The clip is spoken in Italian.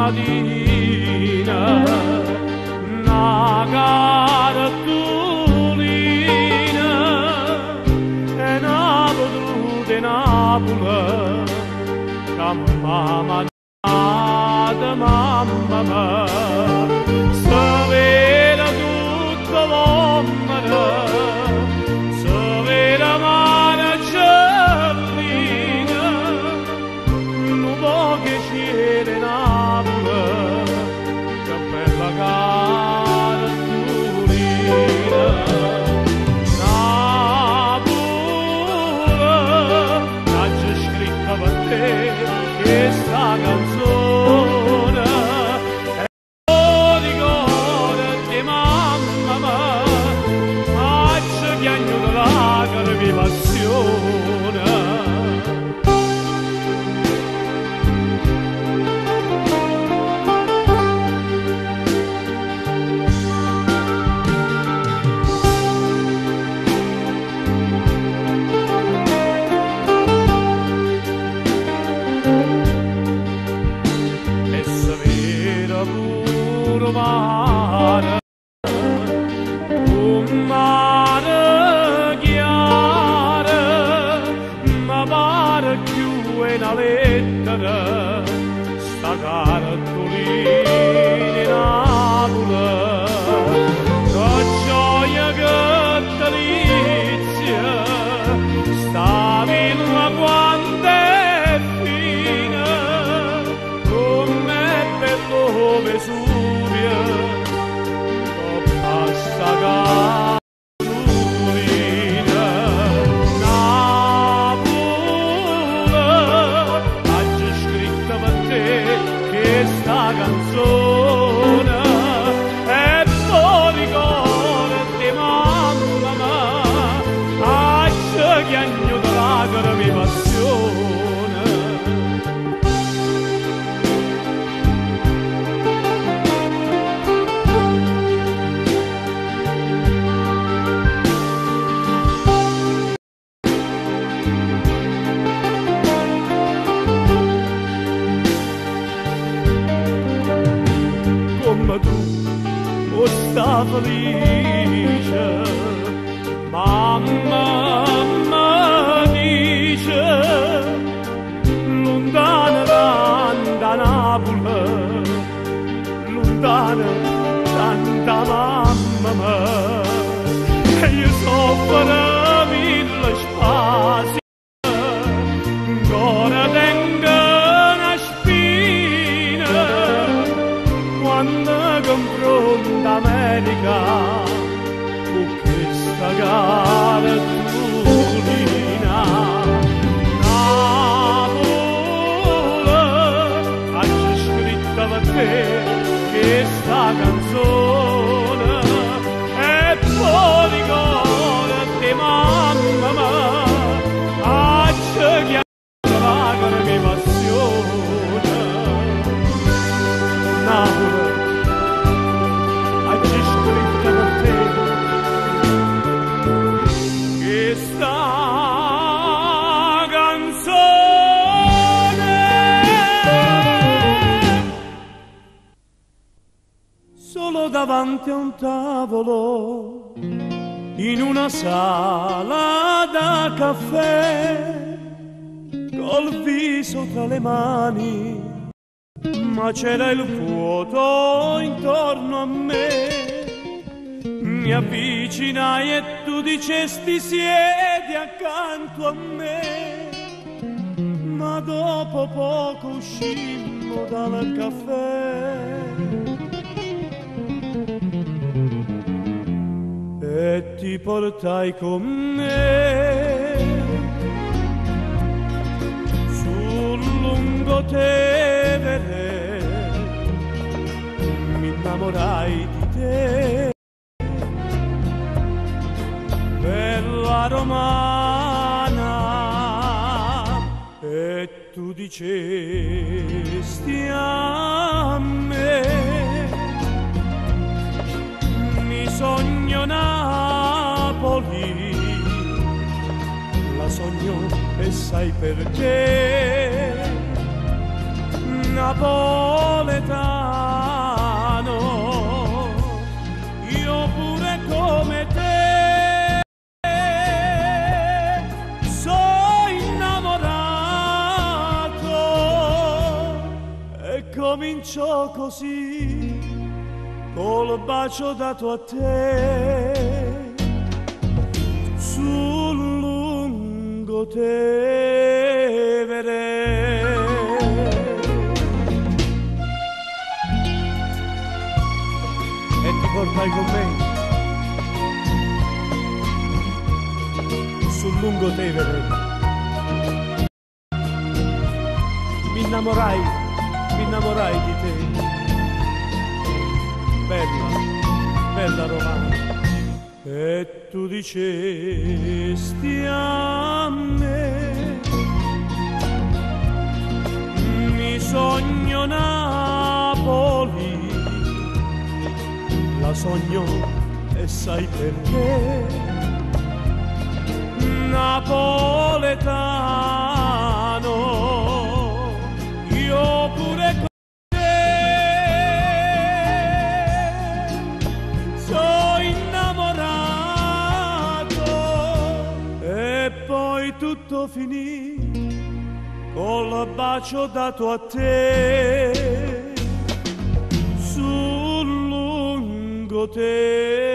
mattina una cartolina e Napoli di Napoli che mamma mamma se vede tutto l'uomo se vede mare cellina non può che cielo Napoli che bella cartolina Napoli l'ha già scritta per te questa canzone di passione e sapere pure mare un mare una lettera sta cartolina in Napoli che gioia che delizia sta villa quando è fine come bello Vesuvio che passa questa canzone e poi ricordi mamma accia che agno da lacrime passione come tu o sta felice mamma dice lontana tanta Napoli lontana tanta mamma e io soffro mille spasi ancora tengo una spina quando confronta America con questa cartolina Napoli ha già scritta per te questa canzone e poi ricordati mamma ha già chiamato lacrime passione Napoli questa canzone solo davanti a un tavolo in una sala da caffè col viso tra le mani ma c'era il vuoto intorno a me mi avvicinai e tu dicesti siedi accanto a me ma dopo poco uscimmo dal caffè e ti portai con me sul lungotevere mi innamorai di te bella romana e tu dicesti a me mi sogno Napoli la sogno e sai perché napoletano, io pure come te sono innamorato, e cominciò così col bacio dato a te sul Lungotevere. E ti portai con me sul Lungotevere. Mi innamorai di te, bella, bella romana. E tu dicesti a me, mi sogno Napoli, la sogno e sai perché, napoletano, io pure con te sono innamorato. E poi tutto finì col bacio dato a te sul Lungotevere.